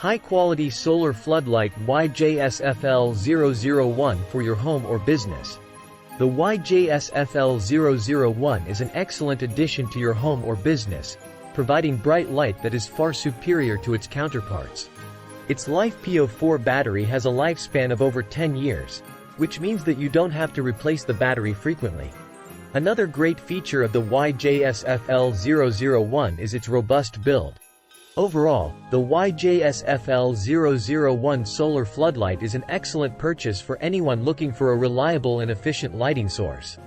High-quality solar floodlight YJ-SFL001 for your home or business. The YJ-SFL001 is an excellent addition to your home or business, providing bright light that is far superior to its counterparts. Its LiFePO4 battery has a lifespan of over 10 years, which means that you don't have to replace the battery frequently. Another great feature of the YJ-SFL001 is its robust build. Overall, the YJ-SFL001 solar floodlight is an excellent purchase for anyone looking for a reliable and efficient lighting source.